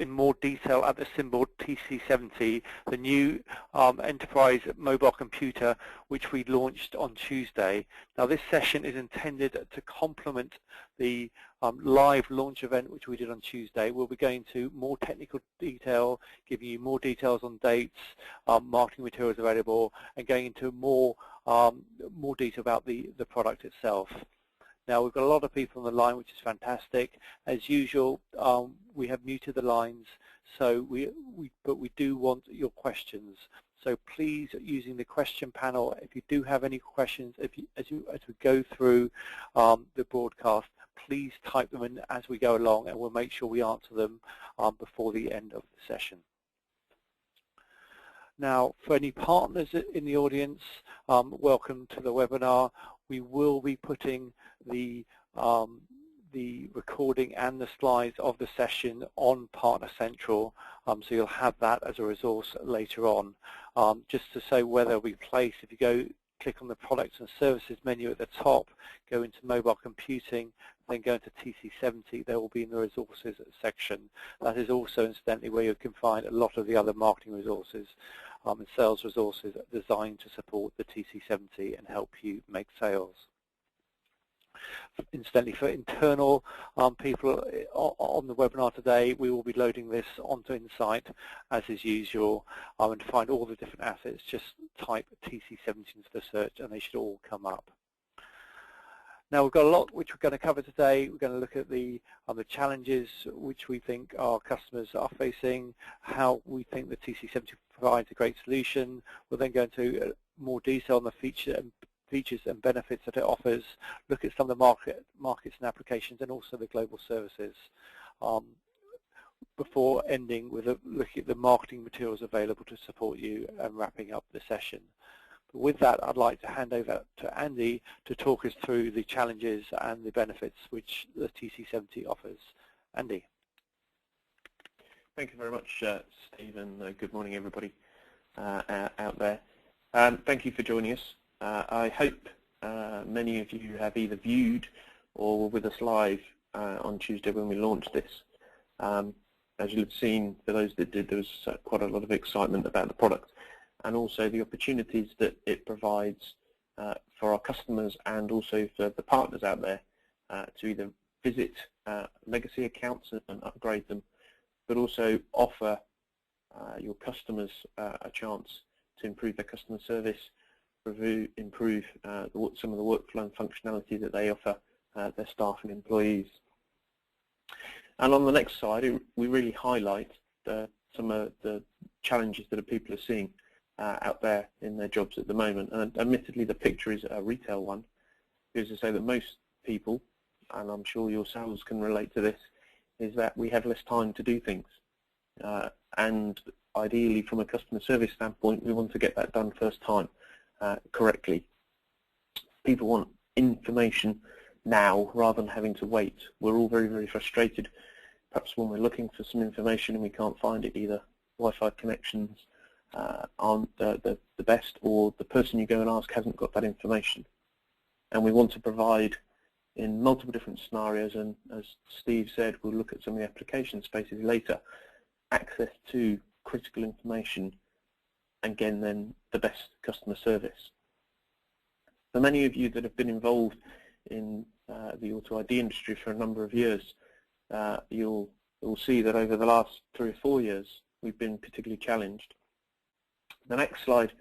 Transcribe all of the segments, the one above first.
in more detail at the symbol TC70, the new enterprise mobile computer which we launched on Tuesday. Now this session is intended to complement the live launch event which we did on Tuesday. We'll be going into more technical detail, giving you more details on dates, marketing materials available, and going into more detail about the product itself. Now we've got a lot of people on the line, which is fantastic. As usual, we have muted the lines, so but we do want your questions. So please, using the question panel, if you do have any questions, as we go through the broadcast, please type them in as we go along, and we'll make sure we answer them before the end of the session. Now, for any partners in the audience, welcome to the webinar. We will be putting the recording and the slides of the session on Partner Central, so you'll have that as a resource later on. Just to say where they'll be placed, if you go click on the Products and Services menu at the top, go into Mobile Computing, then go into TC70, they will be in the Resources section. That is also, incidentally, where you can find a lot of the other marketing resources and sales resources designed to support the TC70 and help you make sales. Incidentally, for internal people on the webinar today, we will be loading this onto Insight as is usual, and to find all the different assets, just type TC70 into the search and they should all come up. Now we've got a lot which we're going to cover today. We're going to look at the challenges which we think our customers are facing, how we think the TC70 provides a great solution. We'll then go into more detail on the features and benefits that it offers, look at some of the markets and applications, and also the global services, before ending with a look at the marketing materials available to support you and wrapping up the session. But with that, I'd like to hand over to Andy to talk us through the challenges and the benefits which the TC70 offers. Andy. Thank you very much, Steve, and good morning, everybody out there. Thank you for joining us. I hope many of you have either viewed or were with us live on Tuesday when we launched this. As you'll have seen, for those that did, there was quite a lot of excitement about the product and also the opportunities that it provides for our customers and also for the partners out there to either visit legacy accounts and upgrade them, but also offer your customers a chance to improve their customer service, improve some of the workflow and functionality that they offer their staff and employees. And on the next slide, we really highlight some of the challenges that people are seeing out there in their jobs at the moment. And admittedly, the picture is a retail one, because to say that most people, and I'm sure yourselves can relate to this, is that we have less time to do things. And ideally, from a customer service standpoint, we want to get that done first time correctly. People want information now rather than having to wait. We're all very, very frustrated, perhaps when we're looking for some information and we can't find it. Either Wi-Fi connections aren't the best, or the person you go and ask hasn't got that information. And we want to provide, in multiple different scenarios, and as Steve said, we'll look at some of the application spaces later, access to critical information, and again then the best customer service. For many of you that have been involved in the auto ID industry for a number of years, you'll see that over the last 3 or 4 years we've been particularly challenged. The next slide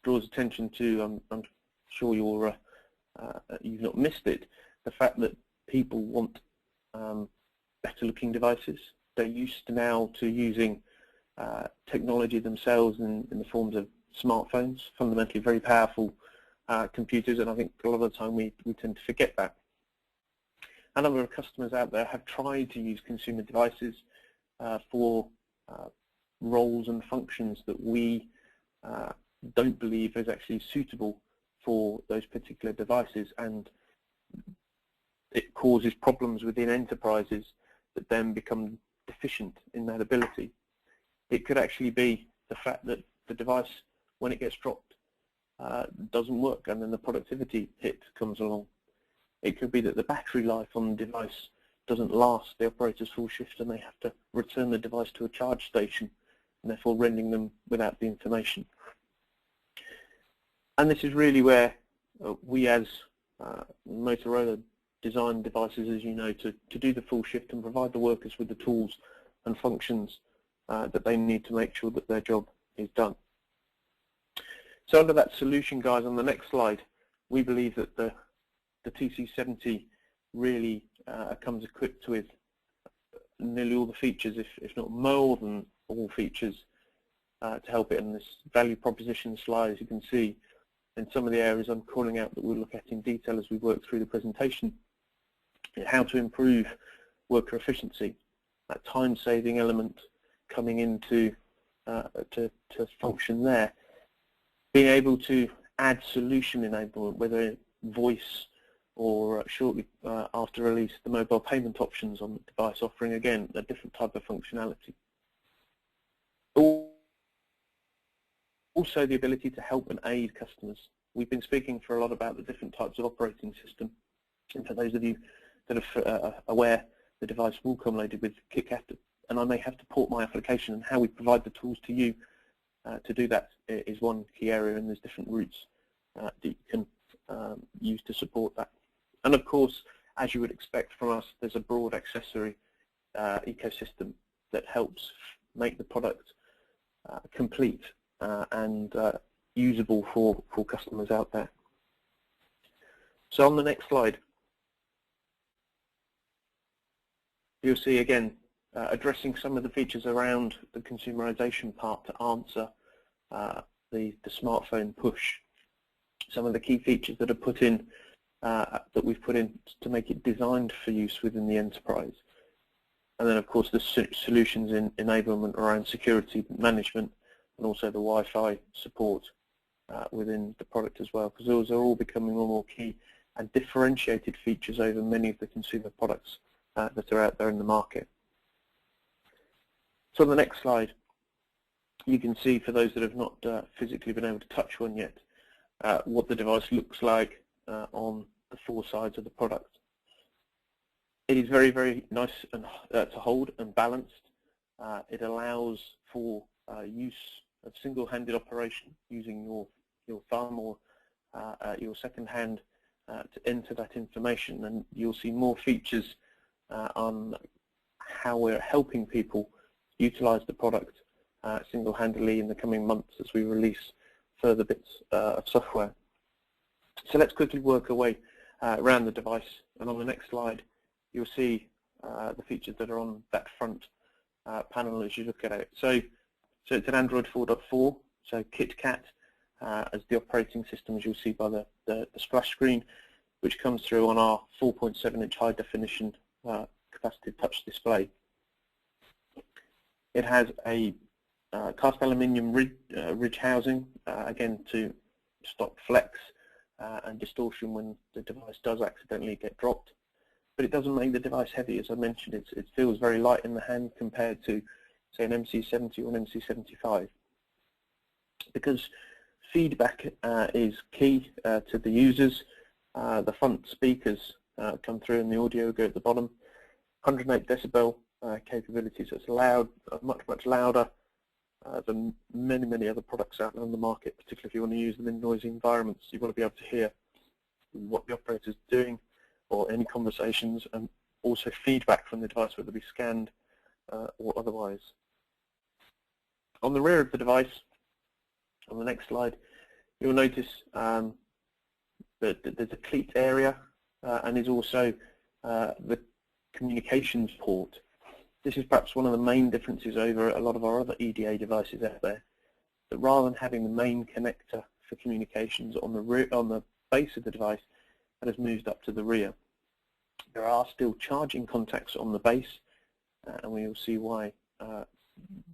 draws attention to, I'm sure you've not missed it, the fact that people want better looking devices. They're used now to using technology themselves in the forms of smartphones, fundamentally very powerful computers, and I think a lot of the time we tend to forget that. A number of customers out there have tried to use consumer devices for roles and functions that we don't believe is actually suitable for those particular devices, and it causes problems within enterprises that then become deficient in that ability. It could actually be the fact that the device, when it gets dropped, doesn't work, and then the productivity hit comes along. It could be that the battery life on the device doesn't last the operator's full shift and they have to return the device to a charge station, and therefore rendering them without the information. And this is really where we as Motorola design devices, as you know, to do the full shift and provide the workers with the tools and functions that they need to make sure that their job is done. So under that solution, guys, on the next slide, we believe that the TC70 really comes equipped with nearly all the features, if not more than all features, to help it. In this value proposition slide, as you can see, in some of the areas I'm calling out that we'll look at in detail as we work through the presentation, how to improve worker efficiency, that time-saving element coming into to function there, being able to add solution enablement, whether voice or shortly after release, the mobile payment options on the device, offering again a different type of functionality. Also the ability to help and aid customers. We've been speaking for a lot about the different types of operating system, and for those of you that are aware, the device will come loaded with KitKat, and I may have to port my application, and how we provide the tools to you to do that is one key area, and there's different routes that you can use to support that. And of course, as you would expect from us, there's a broad accessory ecosystem that helps make the product complete and usable for customers out there. So on the next slide, you'll see again addressing some of the features around the consumerization part to answer the smartphone push. Some of the key features that are put in, that we've put in to make it designed for use within the enterprise. And then of course the solutions in enablement around security management, and also the Wi-Fi support within the product as well, because those are all becoming more and more key and differentiated features over many of the consumer products that are out there in the market. So on the next slide, you can see, for those that have not physically been able to touch one yet, what the device looks like on the four sides of the product. It is very, very nice and to hold and balanced. It allows for use of single-handed operation using your thumb or your second hand to enter that information, and you'll see more features on how we're helping people utilize the product single-handedly in the coming months as we release further bits of software. So let's quickly work our way around the device, and on the next slide you'll see the features that are on that front panel as you look at it. So it's an Android 4.4, so KitKat as the operating system, as you'll see by the splash screen, which comes through on our 4.7-inch high definition capacitive touch display. It has a cast aluminium ridge housing, again to stop flex and distortion when the device does accidentally get dropped. But it doesn't make the device heavy, as I mentioned. It feels very light in the hand compared to, say, an MC70 or an MC75. Because feedback is key to the users. The front speakers come through and the audio go at the bottom. 108 decibel capability, so it's loud, much louder than many other products out there on the market, particularly if you want to use them in noisy environments. You want to be able to hear what the operator's doing or any conversations, and also feedback from the device, whether it be scanned or otherwise. On the rear of the device, on the next slide, you'll notice that there's a cleat area and there's also the communications port. This is perhaps one of the main differences over a lot of our other EDA devices out there, that rather than having the main connector for communications on the base of the device, that has moved up to the rear. There are still charging contacts on the base, and we will see why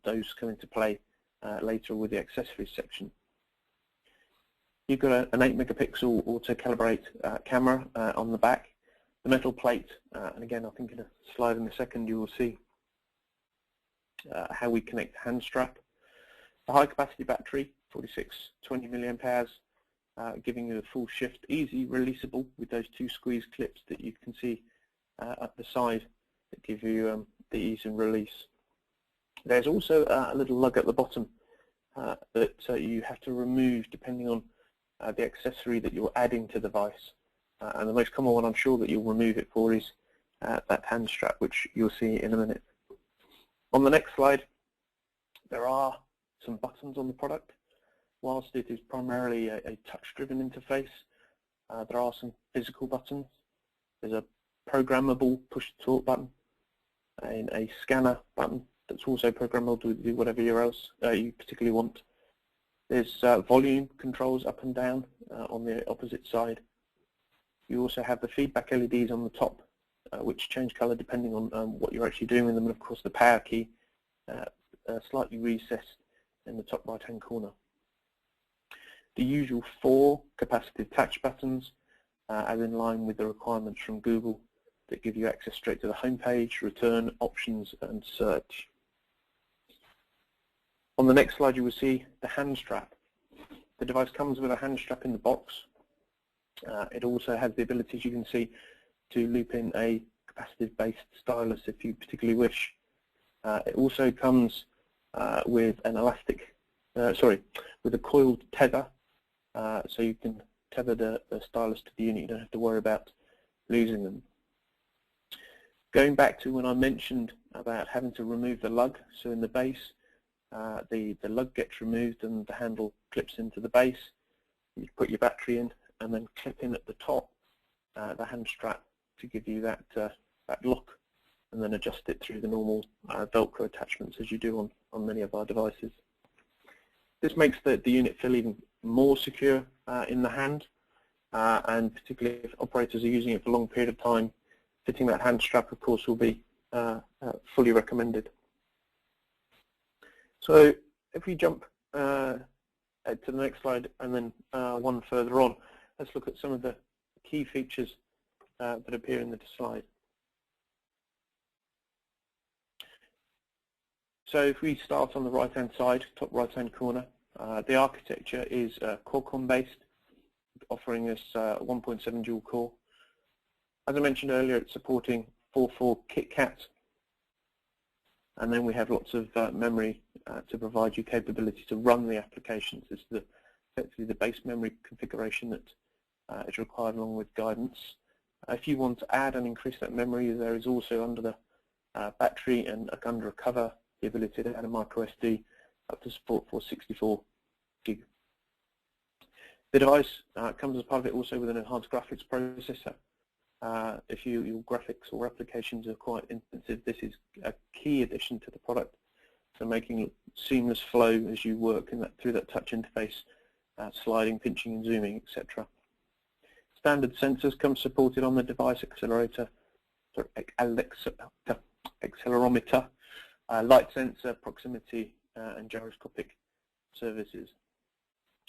those come into play later with the accessories section. You've got an 8-megapixel auto-calibrate camera on the back. The metal plate, and again I think in a slide in a second you will see how we connect the hand strap. The high capacity battery, 4620 milliamp hours, giving you a full shift, easy releasable with those two squeeze clips that you can see at the side that give you the ease and release. There's also a little lug at the bottom that you have to remove depending on the accessory that you're adding to the device. And the most common one I'm sure that you'll remove it for is that hand strap, which you'll see in a minute. On the next slide, there are some buttons on the product. Whilst it is primarily a touch-driven interface, there are some physical buttons. There's a programmable push-to-talk button, and a scanner button that's also programmable to do whatever else you particularly want. There's volume controls up and down on the opposite side. You also have the feedback LEDs on the top, which change colour depending on what you're actually doing with them, and of course the power key slightly recessed in the top right hand corner. The usual 4 capacitive touch buttons as in line with the requirements from Google that give you access straight to the home page, return, options and search. On the next slide you will see the hand strap. The device comes with a hand strap in the box. It also has the ability, as you can see, to loop in a capacitive-based stylus if you particularly wish. It also comes with an with a coiled tether, so you can tether the stylus to the unit. You don't have to worry about losing them. Going back to when I mentioned about having to remove the lug, so in the base, the lug gets removed and the handle clips into the base. You put your battery in and then clip in at the top the hand strap to give you that lock, and then adjust it through the normal Velcro attachments as you do on many of our devices. This makes the unit feel even more secure in the hand, and particularly if operators are using it for a long period of time, fitting that hand strap of course will be fully recommended. So if we jump to the next slide and then one further on, let's look at some of the key features that appear in the slide. So if we start on the right hand side, top right hand corner, the architecture is Qualcomm based, offering us 1.7 dual core. As I mentioned earlier, it's supporting 4.4 KitKat, and then we have lots of memory to provide you capability to run the applications. This is effectively the base memory configuration that is required along with guidance. If you want to add and increase that memory, there is also under the battery and under a cover the ability to add a micro SD up to support for 64 gig. The device comes as part of it also with an enhanced graphics processor. If your graphics or applications are quite intensive, this is a key addition to the product, so making seamless flow as you work through that touch interface, sliding, pinching and zooming, etc. Standard sensors come supported on the device: accelerometer, light sensor, proximity and gyroscopic services.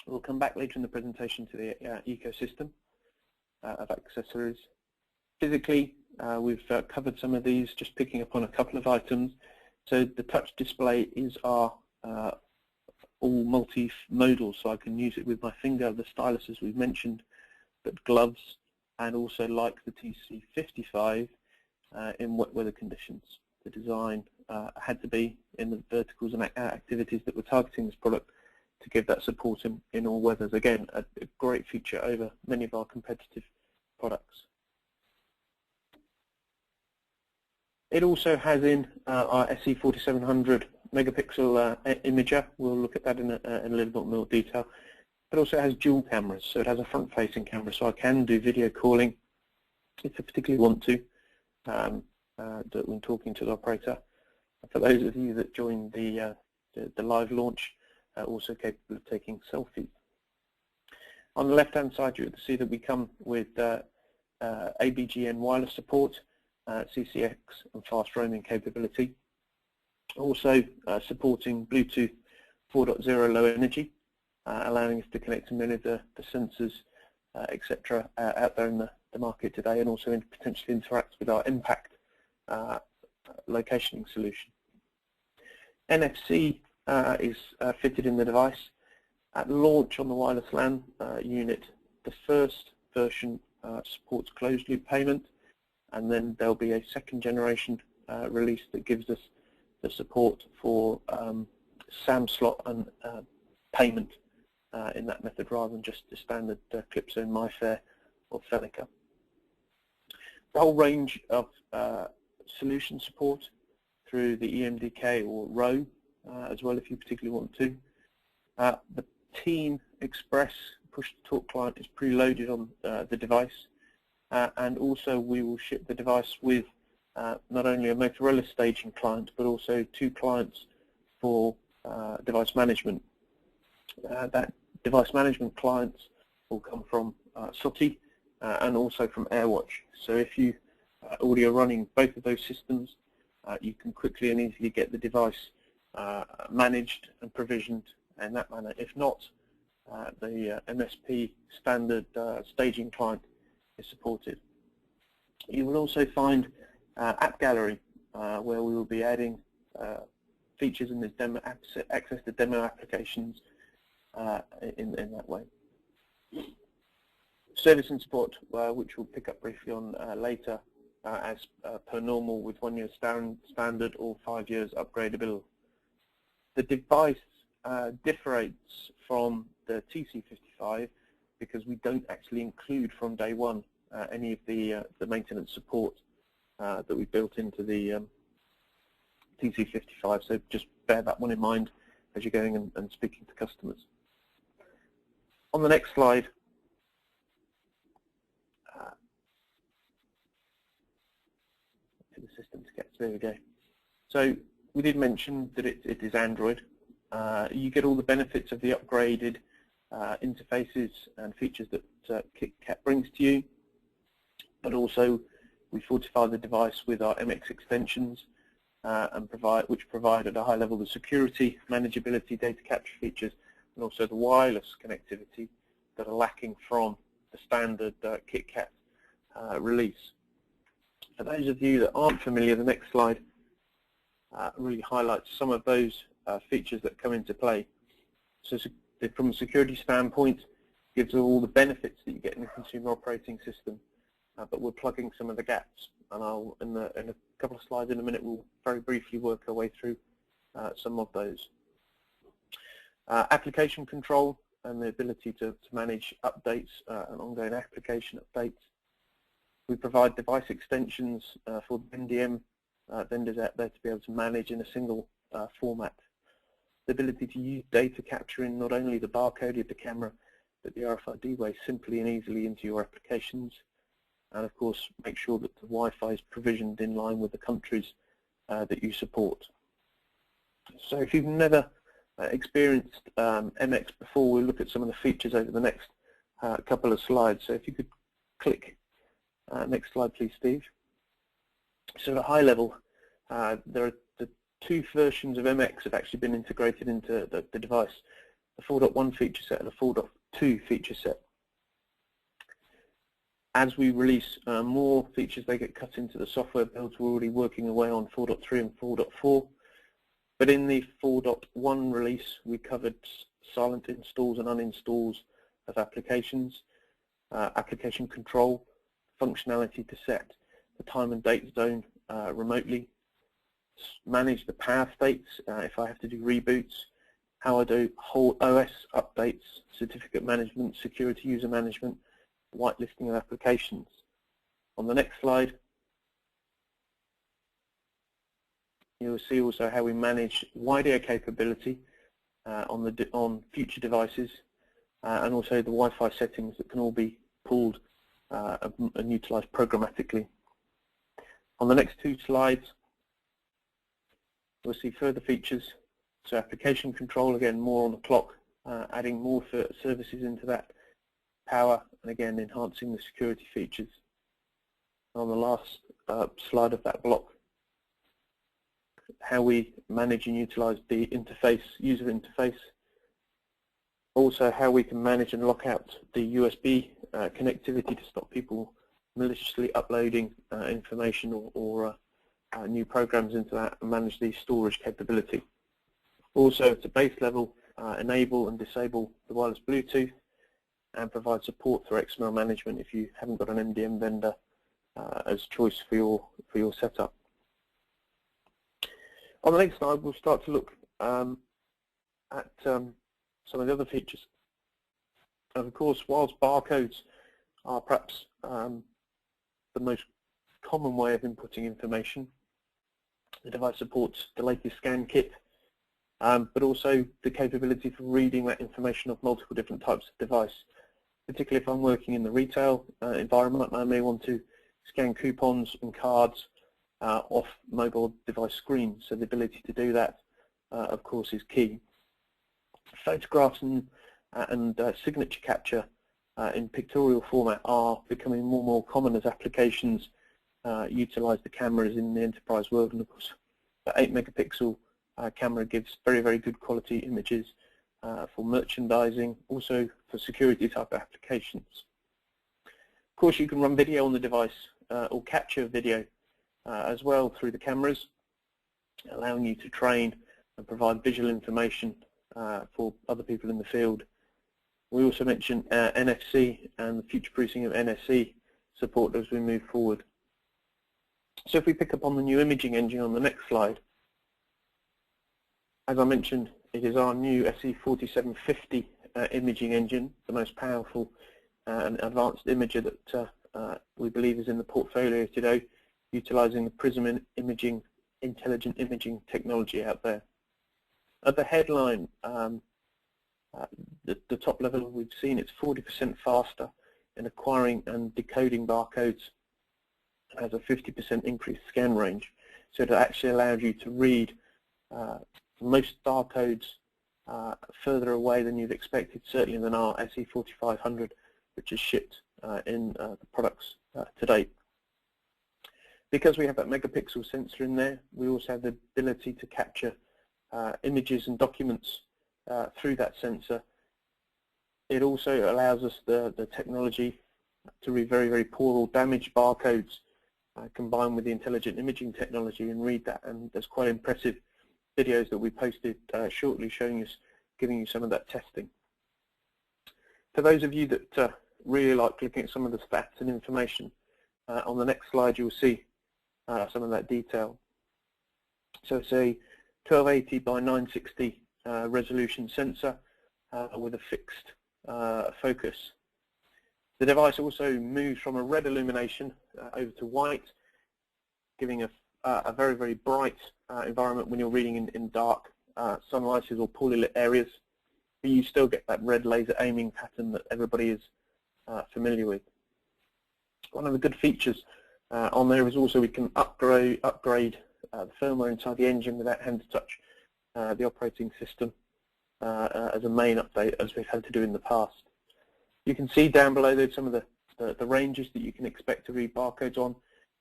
We'll come back later in the presentation to the ecosystem of accessories. Physically, we've covered some of these, just picking up on a couple of items. So the touch display is all multimodal, so I can use it with my finger, the stylus as we've mentioned, but gloves, and also like the TC55 in wet weather conditions. The design had to be in the verticals and activities that we're targeting this product to give that support in all weathers. Again, a great feature over many of our competitive products. It also has in our SE4700 megapixel imager. We'll look at that in a little bit more detail. It also has dual cameras, so it has a front-facing camera, so I can do video calling if I particularly want to when talking to the operator. For those of you that joined the live launch, also capable of taking selfies. On the left-hand side, you will see that we come with ABGN wireless support, CCX and fast roaming capability. Also supporting Bluetooth 4.0 low energy, allowing us to connect to many of the sensors, etc. out there in the market today, and also potentially interact with our Impact locationing solution. NFC is fitted in the device. At launch on the wireless LAN unit, the first version supports closed loop payment, and then there'll be a second generation release that gives us the support for SAM slot and payment in that method rather than just the standard Clipzone, MyFair or Fenica. The whole range of solution support through the EMDK or ROW as well if you particularly want to. The Team Express push-to-talk client is preloaded on the device, and also we will ship the device with not only a Motorola staging client but also 2 clients for device management. That device management clients will come from SOTI and also from AirWatch. So if you already are running both of those systems, you can quickly and easily get the device managed and provisioned in that manner. If not, the MSP standard staging client is supported. You will also find App Gallery, where we will be adding features in this demo, access to demo applications in that way. Service and support, which we'll pick up briefly on later, as per normal with 1 year standard or 5 years upgradable. The device differs from the TC55 because we don't actually include from day one any of the maintenance support that we built into the TC55, so just bear that one in mind as you're going and speaking to customers. On the next slide, the system to get, there we go. So we did mention that it is Android. You get all the benefits of the upgraded interfaces and features that KitKat brings to you, but also we fortify the device with our MX extensions which provide at a high level the security, manageability, data capture features, and also the wireless connectivity that are lacking from the standard KitKat release. For those of you that aren't familiar, the next slide really highlights some of those features that come into play. So from a security standpoint, gives all the benefits that you get in a consumer operating system, but we're plugging some of the gaps, and I'll in a couple of slides in a minute we'll very briefly work our way through some of those. Application control and the ability to manage updates and ongoing application updates. We provide device extensions for the MDM vendors out there to be able to manage in a single format. The ability to use data capturing not only the barcode of the camera, but the RFID way simply and easily into your applications. And of course, make sure that the Wi-Fi is provisioned in line with the countries that you support. So if you've never experienced MX before, we'll look at some of the features over the next couple of slides. So if you could click next slide, please, Steve. So at a high level, there are the 2 versions of MX have actually been integrated into the device, the 4.1 feature set and the 4.2 feature set. As we release more features, they get cut into the software builds. We're already working away on 4.3 and 4.4. But in the 4.1 release, we covered silent installs and uninstalls of applications, application control, functionality to set the time and date zone remotely, manage the power states if I have to do reboots, how I do whole OS updates, certificate management, security user management, whitelisting of applications. On the next slide, you will see also how we manage wide-area capability on future devices and also the Wi-Fi settings that can all be pulled and utilized programmatically. On the next 2 slides, we'll see further features. So application control, again, more on the clock, adding more services into that power, and again, enhancing the security features. On the last slide of that block, how we manage and utilize the interface, user interface. Also, how we can manage and lock out the USB connectivity to stop people maliciously uploading information or new programs into that, and manage the storage capability. Also, at a base level, enable and disable the wireless Bluetooth and provide support for XML management if you haven't got an MDM vendor as choice for your setup. On the next slide, we'll start to look at some of the other features. And of course, whilst barcodes are perhaps the most common way of inputting information, the device supports the latest scan kit, but also the capability for reading that information off multiple different types of device. Particularly if I'm working in the retail environment, I may want to scan coupons and cards off mobile device screens. So the ability to do that, of course, is key. Photographs and signature capture in pictorial format are becoming more and more common as applications utilize the cameras in the enterprise world. And of course, the 8-megapixel camera gives very, very good quality images for merchandising, also for security type applications. Of course, you can run video on the device or capture video as well through the cameras, allowing you to train and provide visual information for other people in the field. We also mentioned NFC and the future-proofing of NSE support as we move forward. So if we pick up on the new imaging engine on the next slide, as I mentioned, it is our new SE4750 imaging engine, the most powerful and advanced imager that we believe is in the portfolio today, utilizing the Prism imaging, intelligent imaging technology out there. At the headline, the top level we've seen, it's 40% faster in acquiring and decoding barcodes. It has a 50% increased scan range, so it actually allows you to read most barcodes further away than you've expected, certainly than our SE4500, which is shipped in the products to date. Because we have that megapixel sensor in there, we also have the ability to capture images and documents through that sensor. It also allows us the technology to read very, very poor or damaged barcodes combined with the intelligent imaging technology and read that. And there's quite impressive videos that we posted shortly showing us, giving you some of that testing. For those of you that really like looking at some of the stats and information, on the next slide you'll see some of that detail. So it's a 1280 by 960 resolution sensor with a fixed focus. The device also moves from a red illumination over to white, giving a very, very bright environment when you're reading in dark sunlighted or poorly lit areas, but you still get that red laser aiming pattern that everybody is familiar with. One of the good features on there is also we can upgrade the firmware inside the engine without hand to touch the operating system as a main update, as we've had to do in the past. You can see down below there some of the ranges that you can expect to read barcodes on,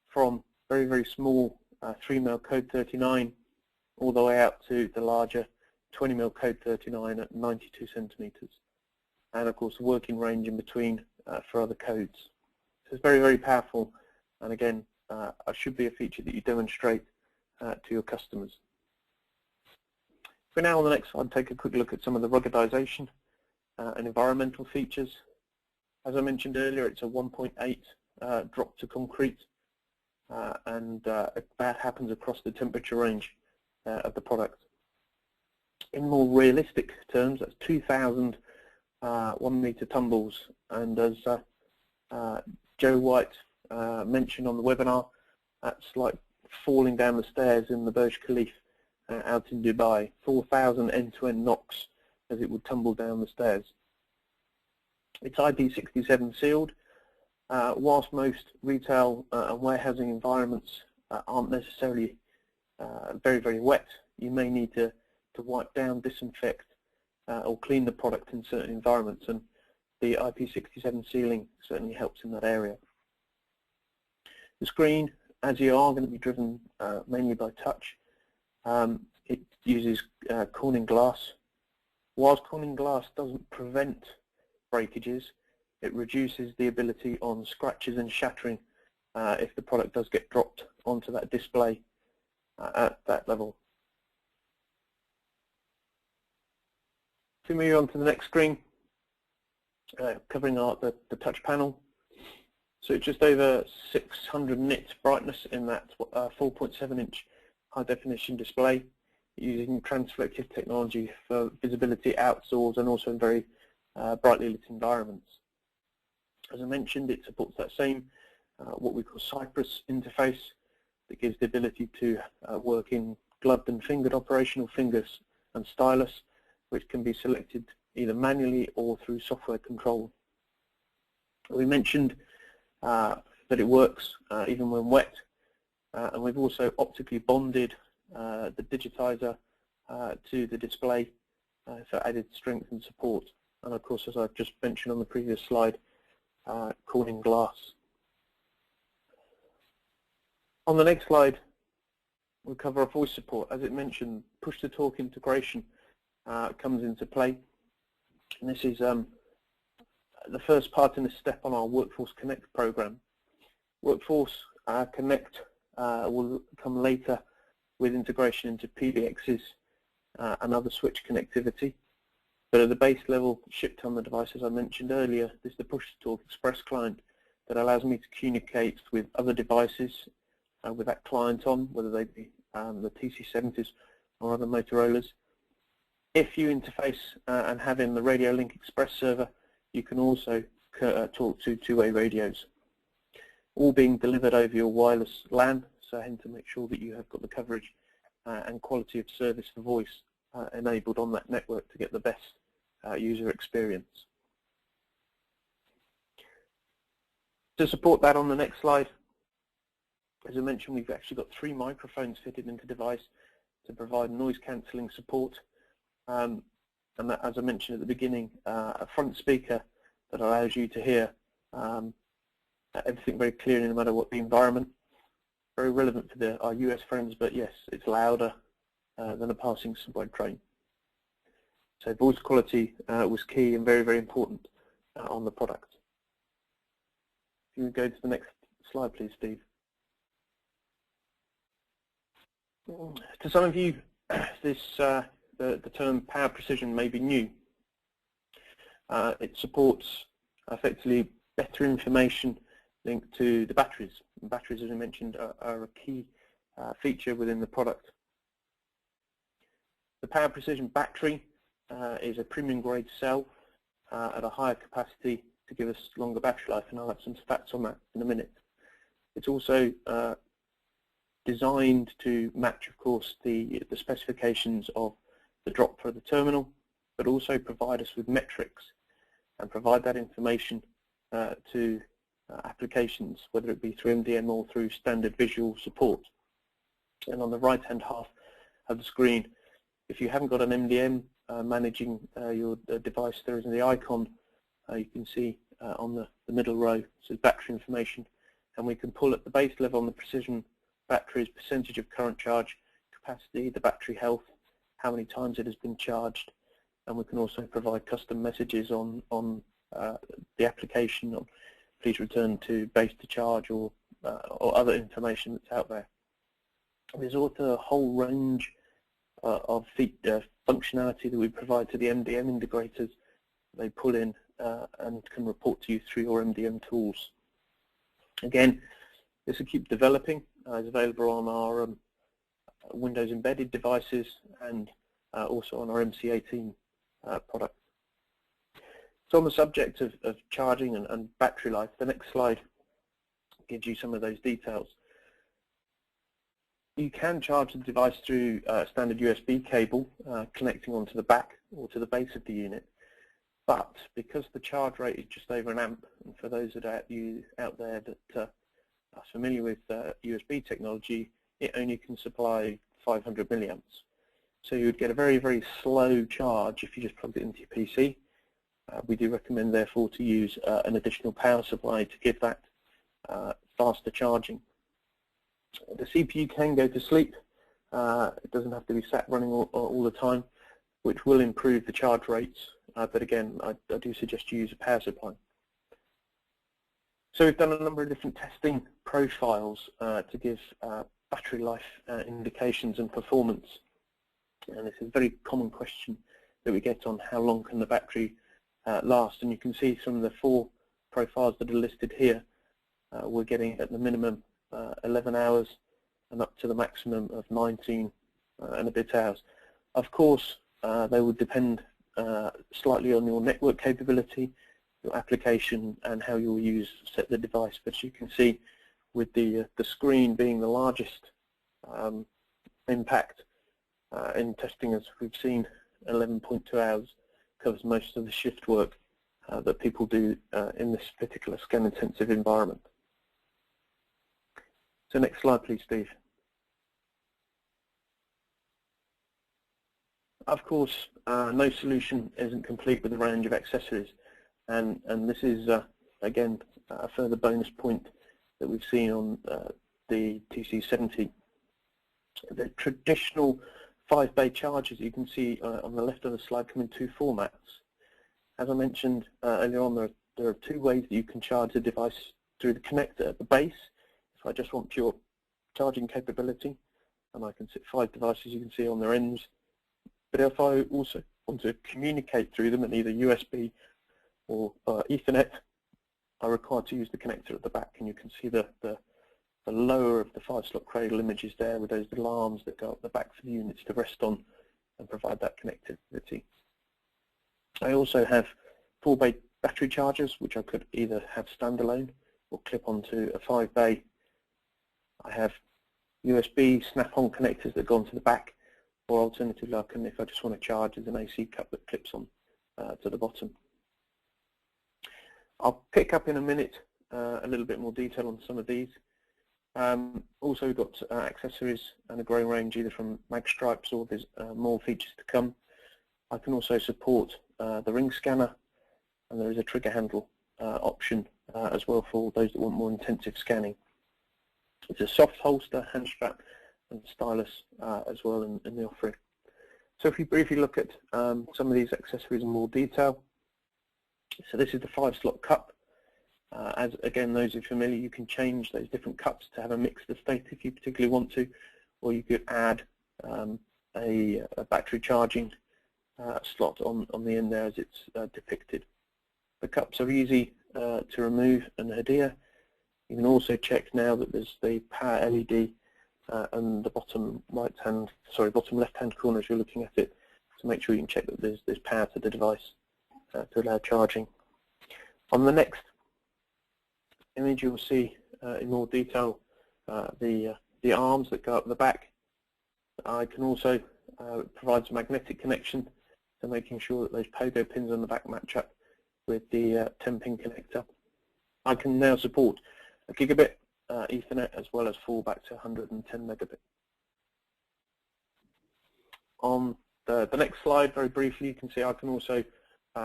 from very, very small 3mm code 39 all the way out to the larger 20mm code 39 at 92 centimeters, and of course the working range in between for other codes. So it's very, very powerful, and again should be a feature that you demonstrate to your customers. For now, on the next slide, take a quick look at some of the ruggedization and environmental features. As I mentioned earlier, it's a 1.8 drop to concrete, and that happens across the temperature range of the product. In more realistic terms, that's 2,000 1-meter tumbles, and as Joe White mentioned on the webinar, that's like falling down the stairs in the Burj Khalifa out in Dubai, 4,000 end-to-end knocks as it would tumble down the stairs. It's IP67 sealed. Whilst most retail and warehousing environments aren't necessarily very, very wet, you may need to wipe down, disinfect, or clean the product in certain environments, and the IP67 sealing certainly helps in that area. The screen, as you are going to be driven mainly by touch, it uses Corning glass. Whilst Corning glass doesn't prevent breakages, it reduces the ability on scratches and shattering if the product does get dropped onto that display at that level. If we move on to the next screen, covering the touch panel. So it's just over 600 nits brightness in that 4.7-inch high-definition display using transflective technology for visibility outdoors and also in very brightly lit environments. As I mentioned, it supports that same what we call Cypress interface that gives the ability to work in gloved and fingered operational fingers and stylus, which can be selected either manually or through software control. We mentioned that it works even when wet, and we've also optically bonded the digitizer to the display for added strength and support. And of course, as I just mentioned on the previous slide, Corning glass. On the next slide, we'll cover our voice support. As it mentioned, push-to-talk integration comes into play. And this is the first part in this step on our Workforce Connect program. Workforce Connect will come later with integration into PBXs and other switch connectivity. But at the base level, shipped on the device, as I mentioned earlier, this is the push-to-talk express client that allows me to communicate with other devices with that client on, whether they be the TC70s or other Motorola's. If you interface and have in the Radio Link Express server, you can also talk to two-way radios, all being delivered over your wireless LAN, so hence to make sure that you have got the coverage and quality of service for voice enabled on that network to get the best user experience. To support that, on the next slide, as I mentioned, we've actually got 3 microphones fitted into the device to provide noise cancelling support. And that, as I mentioned at the beginning, a front speaker that allows you to hear everything very clearly no matter what the environment. Very relevant for our US friends, but yes, it's louder than a passing subway train. So voice quality was key and very, very important on the product. If you would go to the next slide, please, Steve. To some of you, the term power precision may be new. It supports effectively better information linked to the batteries. And batteries, as we mentioned, are a key feature within the product. The power precision battery is a premium grade cell at a higher capacity to give us longer battery life, and I'll have some stats on that in a minute. It's also designed to match, of course, the specifications of the drop for the terminal, but also provide us with metrics and provide that information to applications, whether it be through MDM or through standard visual support. And on the right-hand half of the screen, if you haven't got an MDM managing your device, there is the icon you can see on the middle row. It says battery information, and we can pull at the base level on the precision batteries percentage of current charge, capacity, the battery health, how many times it has been charged, and we can also provide custom messages on the application on please return to base to charge or other information that's out there. There's also a whole range of functionality that we provide to the MDM integrators. They pull in and can report to you through your MDM tools. Again, this will keep developing. It's available on our Windows embedded devices and also on our MC18 product. So on the subject of charging and battery life, the next slide gives you some of those details. You can charge the device through a standard USB cable connecting onto the back or to the base of the unit, but because the charge rate is just over an amp, and for those that are out there that are familiar with USB technology, it only can supply 500 milliamps. So you would get a very, very slow charge if you just plugged it into your PC. We do recommend, therefore, to use an additional power supply to give that faster charging. The CPU can go to sleep. It doesn't have to be sat running all the time, which will improve the charge rates. But again, I do suggest you use a power supply. So we've done a number of different testing profiles to give battery life indications and performance. And this is a very common question that we get on how long can the battery last. And you can see from the 4 profiles that are listed here, we're getting at the minimum 11 hours, and up to the maximum of 19 and a bit hours. Of course, they will depend slightly on your network capability, your application, and how you'll set the device. But you can see, with the screen being the largest impact in testing, as we've seen, 11.2 hours covers most of the shift work that people do in this particular scan-intensive environment. So next slide, please, Steve. Of course, no solution isn't complete with a range of accessories, and this is, again, a further bonus point that we've seen on the TC70. The traditional 5-bay chargers you can see on the left of the slide come in 2 formats. As I mentioned earlier on, there are 2 ways that you can charge the device through the connector at the base. If I just want pure charging capability, and I can sit 5 devices you can see on their ends. But if I also want to communicate through them at either USB or Ethernet, I'm required to use the connector at the back, and you can see the lower of the 5-slot cradle images there with those little arms that go up the back for the units to rest on and provide that connectivity. I also have 4-bay battery chargers, which I could either have standalone or clip onto a 5-bay. I have USB snap-on connectors that go onto the back, or alternatively, I can, if I just want to charge, there's an AC cup that clips on to the bottom. I'll pick up in a minute a little bit more detail on some of these. Also, we've got accessories and a growing range either from mag stripes, or there's more features to come. I can also support the ring scanner, and there is a trigger handle option as well for those that want more intensive scanning. It's a soft holster, hand strap, and stylus as well in the offering. So if you briefly look at some of these accessories in more detail. So this is the 5-slot cup. As again, those who are familiar, you can change those different cups to have a mixed state if you particularly want to, or you could add a battery charging slot on the end there as it's depicted. The cups are easy to remove and adhere. You can also check now that there's the power LED and the bottom left-hand corner as you're looking at it, to make sure you can check that there's power to the device to allow charging. On the next image, you'll see in more detail the arms that go up the back. I can also provide some magnetic connection, so making sure that those pogo pins on the back match up with the 10-pin connector. I can now support a gigabit Ethernet as well as fallback to 110 megabit. On the next slide, very briefly, you can see I can also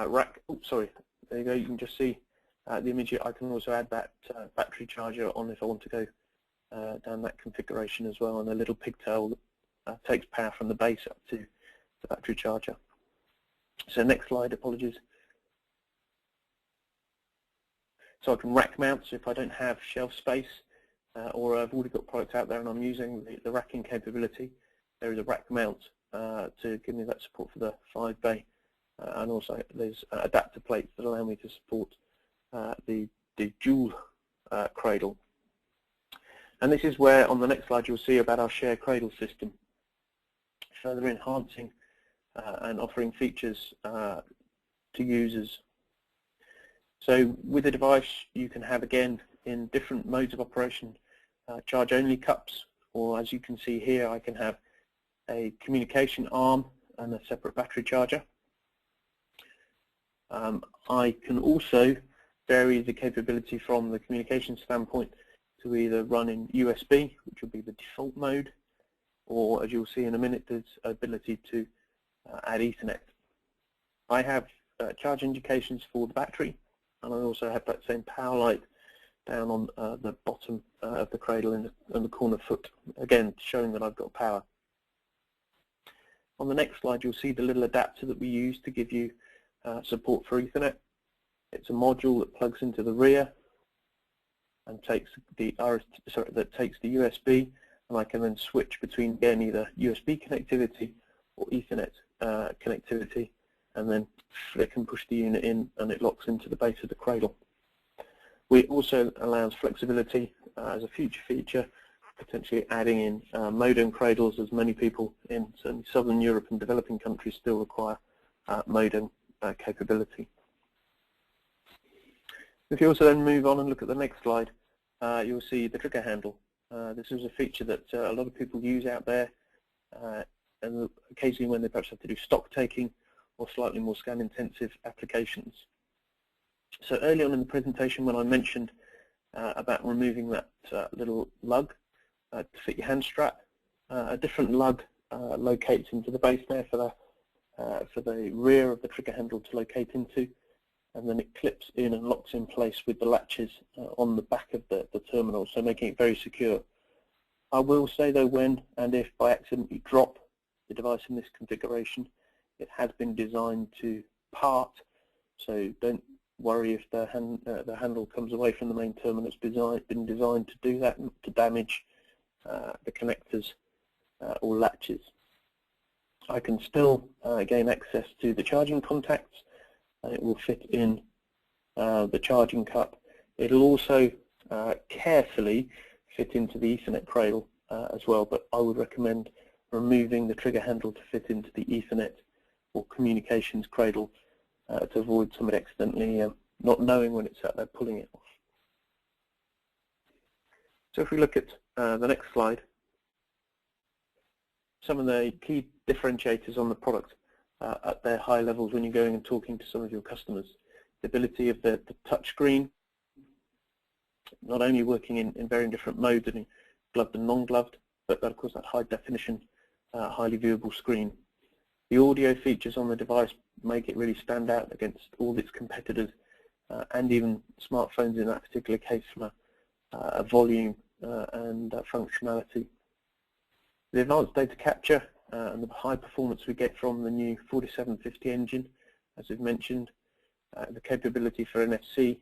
rack. Oh, sorry, there you go. You can just see the image. I can also add that battery charger on if I want to go down that configuration as well, and a little pigtail that takes power from the base up to the battery charger. So next slide, apologies. So I can rack mount, so if I don't have shelf space or I've already got product out there and I'm using the racking capability, there is a rack mount to give me that support for the 5-bay, and also there's adapter plates that allow me to support the dual cradle. And this is where on the next slide you'll see about our share cradle system, further enhancing and offering features to users. So with the device you can have, again, in different modes of operation, charge-only cups, or as you can see here, I can have a communication arm and a separate battery charger. I can also vary the capability from the communication standpoint to either run in USB, which will be the default mode, or as you'll see in a minute, there's ability to add Ethernet. I have charge indications for the battery, and I also have that same power light down on the bottom of the cradle in the corner foot, again showing that I've got power. On the next slide you'll see the little adapter that we use to give you support for Ethernet. It's a module that plugs into the rear and takes the USB, and I can then switch between, again, either USB connectivity or Ethernet connectivity, and then flick and push the unit in and it locks into the base of the cradle. It also allows flexibility as a future feature potentially adding in modem cradles, as many people in certainly Southern Europe and developing countries still require modem capability. If you also then move on and look at the next slide, you'll see the trigger handle. This is a feature that a lot of people use out there, and occasionally when they perhaps have to do stock taking or slightly more scan-intensive applications. So early on in the presentation, when I mentioned about removing that little lug to fit your hand strap, a different lug locates into the base there for the rear of the trigger handle to locate into, and then it clips in and locks in place with the latches on the back of the terminal, so making it very secure. I will say though, when and if by accident you drop the device in this configuration, it has been designed to part, so don't worry if the handle comes away from the main terminal. It's been designed to do that, not to damage the connectors or latches. I can still gain access to the charging contacts, and it will fit in the charging cup. It'll also carefully fit into the Ethernet cradle as well, but I would recommend removing the trigger handle to fit into the Ethernet or communications cradle to avoid somebody accidentally not knowing when it's out there pulling it off. So if we look at the next slide, some of the key differentiators on the product at their high levels when you're going and talking to some of your customers. The ability of the touch screen, not only working in very different modes, and gloved and non-gloved, but of course that high definition, highly viewable screen. The audio features on the device make it really stand out against all its competitors, and even smartphones in that particular case from a volume and functionality. The advanced data capture and the high performance we get from the new 4750 engine, as we've mentioned, the capability for NFC,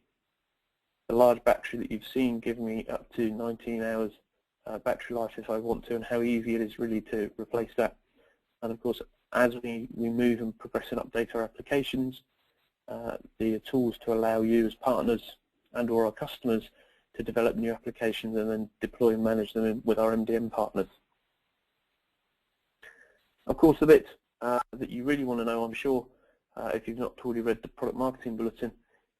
the large battery that you've seen giving me up to 19 hours battery life if I want to, and how easy it is really to replace that. And of course, as we move and progress and update our applications, the tools to allow you as partners and or our customers to develop new applications and then deploy and manage them with our MDM partners. Of course, the bit that you really want to know, I'm sure, if you've not already read the product marketing bulletin,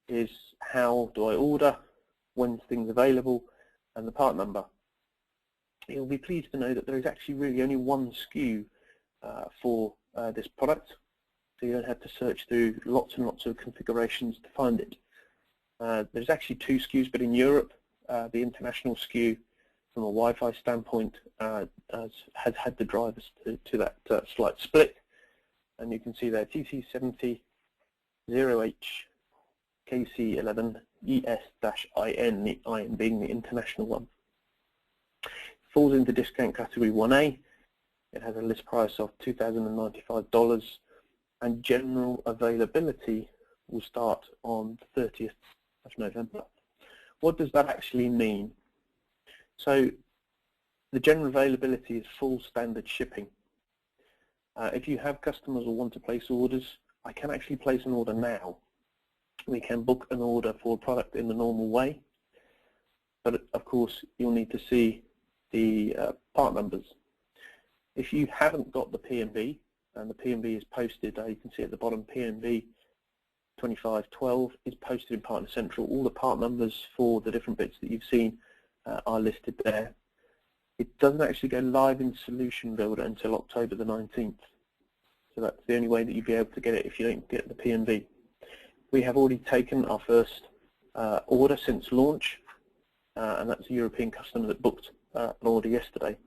is how do I order, when's things available, and the part number. You'll be pleased to know that there is actually really only one SKU for this product, so you don't have to search through lots and lots of configurations to find it. There's actually two SKUs, but in Europe, the international SKU from a Wi-Fi standpoint has had the drivers to that slight split, and you can see there TC70 0H KC11 ES-IN, the IN being the international one. Falls into discount category 1A. It has a list price of $2,095, and general availability will start on the 30th of November. What does that actually mean? So the general availability is full standard shipping. If you have customers who want to place orders, I can actually place an order now. We can book an order for a product in the normal way, but of course you'll need to see the part numbers. If you haven't got the P&B, and the P&B is posted, you can see at the bottom, P&B 2512 is posted in Partner Central. All the part numbers for the different bits that you've seen are listed there. It doesn't actually go live in Solution Builder until October the 19th. So that's the only way that you'd be able to get it if you don't get the P&B. We have already taken our first order since launch, and that's a European customer that booked an order yesterday.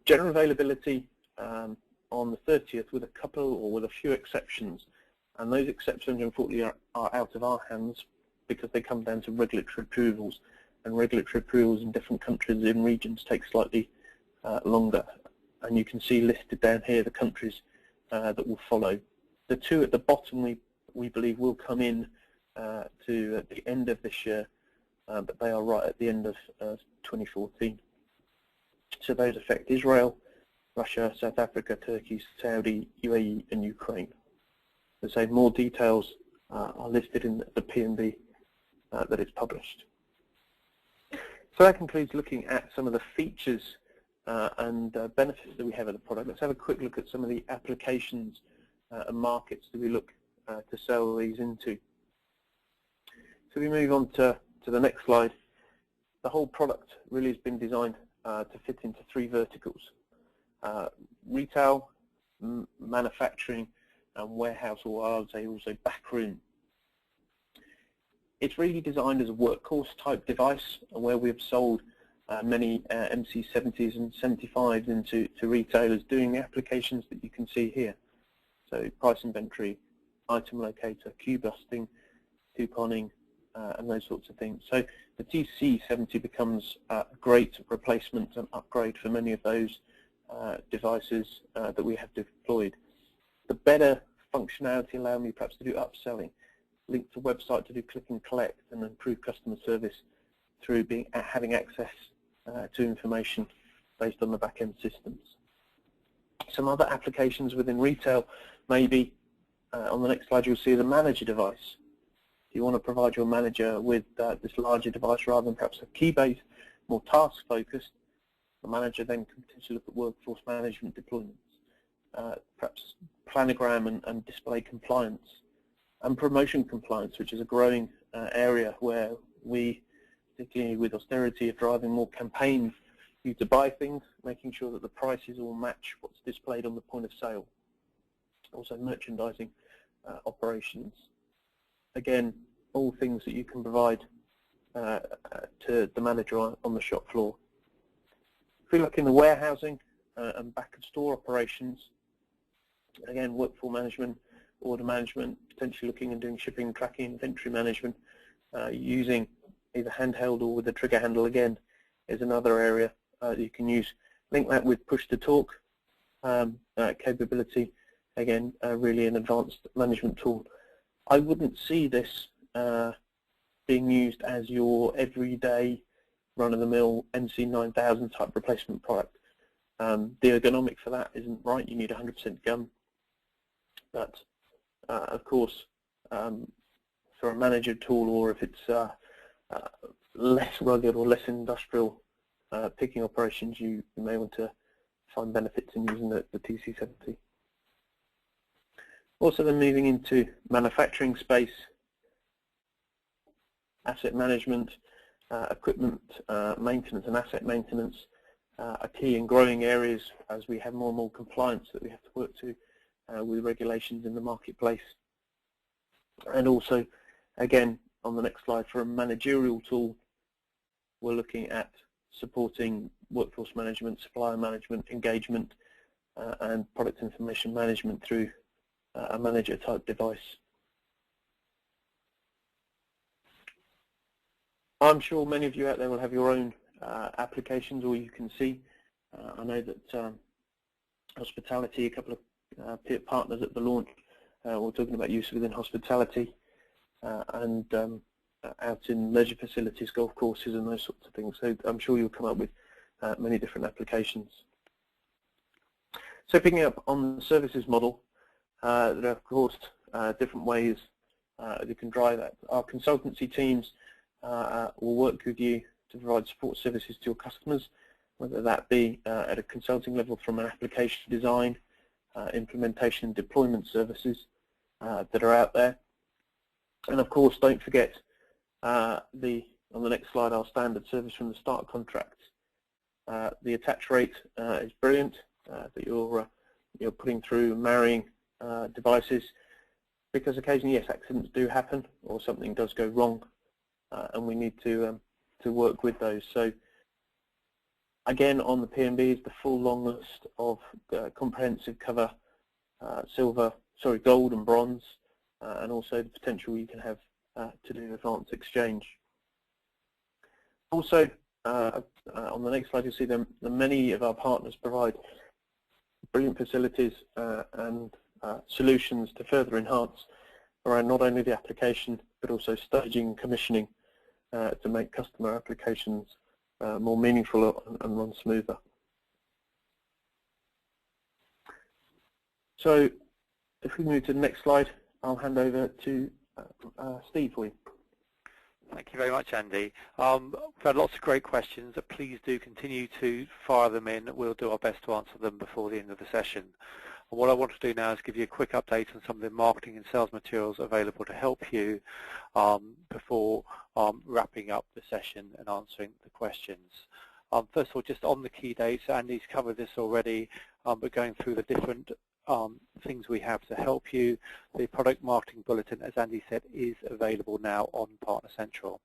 General availability on the 30th with a couple or with a few exceptions, and those exceptions unfortunately are out of our hands because they come down to regulatory approvals, and regulatory approvals in different countries in regions take slightly longer, and you can see listed down here the countries that will follow. The two at the bottom we believe will come in to the end of this year, but they are right at the end of 2014. So those affect Israel, Russia, South Africa, Turkey, Saudi, UAE and Ukraine. As I say, more details are listed in the P&B that is published. So that concludes looking at some of the features and benefits that we have of the product. Let's have a quick look at some of the applications and markets that we look to sell these into. So we move on to the next slide. The whole product really has been designed to fit into 3 verticals: retail, manufacturing, and warehouse, or I would say also backroom. It's really designed as a workhorse type device, where we've sold many MC70s and 75s into retailers doing the applications that you can see here. So price inventory, item locator, queue busting, couponing, and those sorts of things. So the TC70 becomes a great replacement and upgrade for many of those devices that we have deployed. The better functionality allow me perhaps to do upselling, link to website to do click and collect, and improve customer service through having access to information based on the back-end systems. Some other applications within retail, maybe on the next slide you'll see the manager device. If you want to provide your manager with this larger device rather than perhaps a key-based, more task-focused, the manager then can potentially look at workforce management deployments, perhaps planogram and display compliance, and promotion compliance, which is a growing area where we, particularly with austerity, are driving more campaigns for you to buy things, making sure that the prices all match what's displayed on the point of sale. Also merchandising operations. Again, all things that you can provide to the manager on the shop floor. If we look in the warehousing and back of store operations, again, workforce management, order management, potentially looking and doing shipping, tracking, inventory management, using either handheld or with the trigger handle, again, is another area that you can use. Link that with push-to-talk capability, again, really an advanced management tool. I wouldn't see this being used as your everyday run-of-the-mill MC9000 type replacement product. The ergonomic for that isn't right. You need 100% gum. But of course, for a manager tool, or if it's less rugged or less industrial picking operations, you may want to find benefits in using the TC70. Also then moving into manufacturing space, asset management, equipment maintenance and asset maintenance are key and growing areas as we have more and more compliance that we have to work to with regulations in the marketplace. And also, again, on the next slide, for a managerial tool, we're looking at supporting workforce management, supplier management, engagement, and product information management through a manager type device. I'm sure many of you out there will have your own applications, or you can see. I know that hospitality, a couple of peer partners at the launch were talking about use within hospitality and out in leisure facilities, golf courses, and those sorts of things. So I'm sure you'll come up with many different applications. So picking up on the services model, there are of course different ways you can drive that. Our consultancy teams will work with you to provide support services to your customers, whether that be at a consulting level from an application design, implementation and deployment services that are out there. And of course, don't forget on the next slide, our standard service from the start contracts. The attach rate is brilliant that you're putting through, marrying devices, because occasionally, yes, accidents do happen or something does go wrong, and we need to work with those. So again, on the P&B is the full long list of comprehensive cover, gold and bronze, and also the potential you can have to do advanced exchange. Also, on the next slide, you'll see that many of our partners provide brilliant facilities and solutions to further enhance around not only the application but also staging and commissioning to make customer applications more meaningful and run smoother. So if we move to the next slide, I'll hand over to Steve for you. Thank you very much, Andy. We've had lots of great questions. Please do continue to fire them in. We'll do our best to answer them before the end of the session. And what I want to do now is give you a quick update on some of the marketing and sales materials available to help you before wrapping up the session and answering the questions. First of all, just on the key dates, Andy's covered this already, but going through the different things we have to help you. The product marketing bulletin, as Andy said, is available now on Partner Central.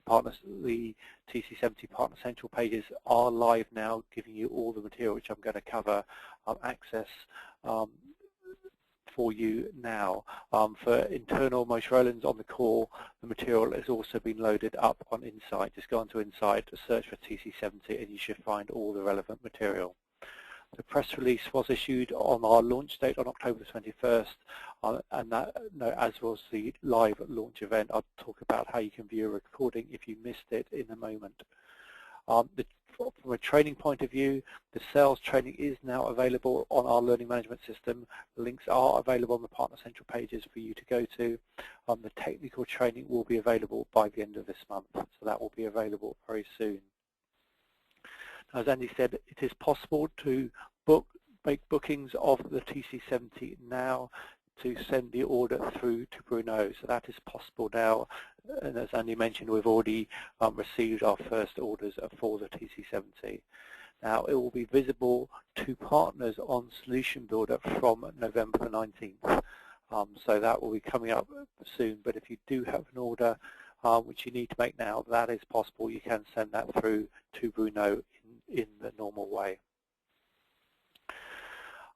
The TC70 Partner Central pages are live now, giving you all the material which I'm going to cover, access for you now. For internal Motorolans on the call, the material has also been loaded up on Insight. Just go onto Insight, search for TC70, and you should find all the relevant material. The press release was issued on our launch date on October the 21st, and that, as was the live launch event. I'll talk about how you can view a recording if you missed it in a moment. From a training point of view, the sales training is now available on our learning management system. The links are available on the Partner Central pages for you to go to. The technical training will be available by the end of this month, so that will be available very soon. As Andy said, it is possible to make bookings of the TC70 now to send the order through to Bruno. So that is possible now. And as Andy mentioned, we've already received our first orders for the TC70. Now, it will be visible to partners on Solution Builder from November the 19th. So that will be coming up soon. But if you do have an order which you need to make now, that is possible. You can send that through to Bruno in the normal way.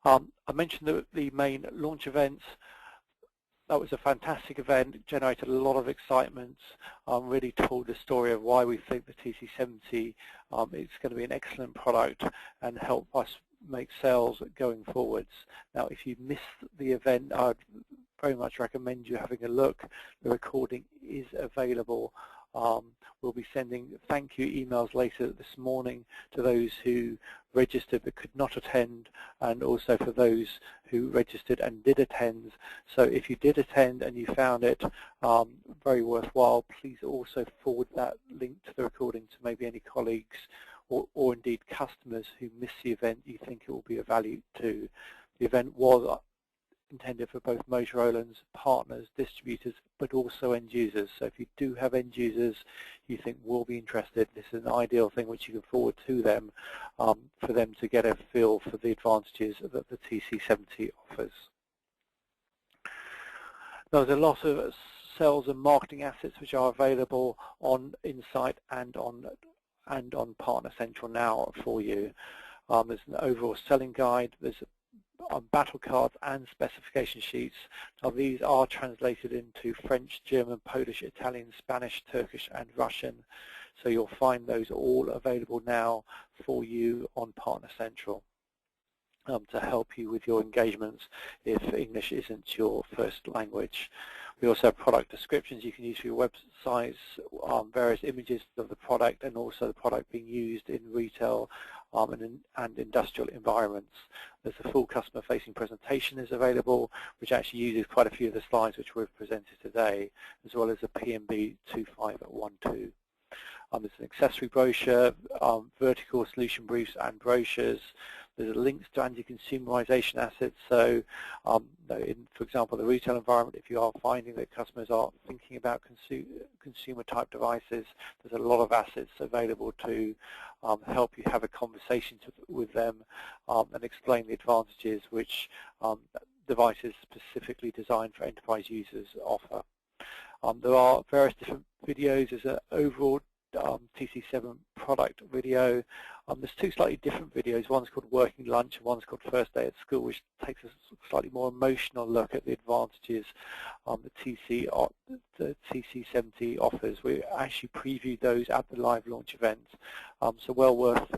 I mentioned the main launch events. That was a fantastic event, generated a lot of excitement, really told the story of why we think the TC70 is going to be an excellent product and help us make sales going forwards. Now, if you missed the event, I'd very much recommend you having a look. The recording is available. We'll be sending thank you emails later this morning to those who registered but could not attend, and also for those who registered and did attend. So if you did attend and you found it very worthwhile, please also forward that link to the recording to maybe any colleagues or indeed customers who missed the event you think it will be of value to. The event was intended for both Motorolans, partners, distributors, but also end users. So if you do have end users you think will be interested, this is an ideal thing which you can forward to them for them to get a feel for the advantages that the TC70 offers. There's a lot of sales and marketing assets which are available on Insight and on Partner Central now for you. There's an overall selling guide, there's battle cards and specification sheets. Now these are translated into French, German, Polish, Italian, Spanish, Turkish and Russian. So you'll find those all available now for you on Partner Central to help you with your engagements if English isn't your first language. We also have product descriptions you can use for your websites, various images of the product and also the product being used in retail and industrial environments. There's a full customer-facing presentation is available, which actually uses quite a few of the slides which we've presented today, as well as a PMB 2512. There's an accessory brochure, vertical solution briefs and brochures. There's links to anti-consumerization assets. So, for example, the retail environment, if you are finding that customers are thinking about consumer-type devices, there's a lot of assets available to help you have a conversation with them and explain the advantages which devices specifically designed for enterprise users offer. There are various different videos. There's an overall TC7 product video. There's two slightly different videos. One's called Working Lunch and one's called First Day at School, which takes a slightly more emotional look at the advantages the TC70 offers. We actually previewed those at the live launch event, so well worth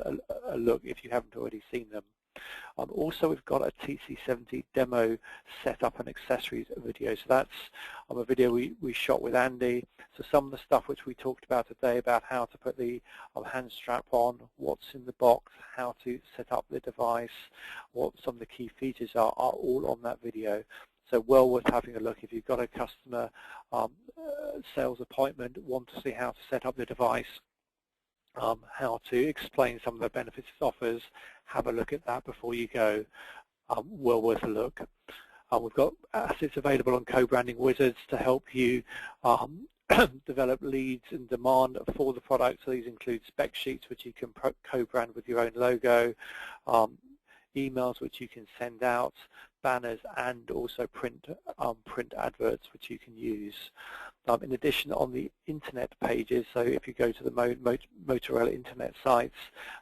a look if you haven't already seen them. Also, we've got a TC70 demo setup and accessories video. So that's a video we shot with Andy. So some of the stuff which we talked about today about how to put the hand strap on, what's in the box, how to set up the device, what some of the key features are all on that video. So well worth having a look if you've got a customer sales appointment, want to see how to set up the device, how to explain some of the benefits it offers. Have a look at that before you go. Well worth a look. We've got assets available on co-branding wizards to help you develop leads and demand for the product. So these include spec sheets, which you can co-brand with your own logo, emails which you can send out, banners, and also print adverts which you can use. In addition, on the internet pages, so if you go to the Motorola internet sites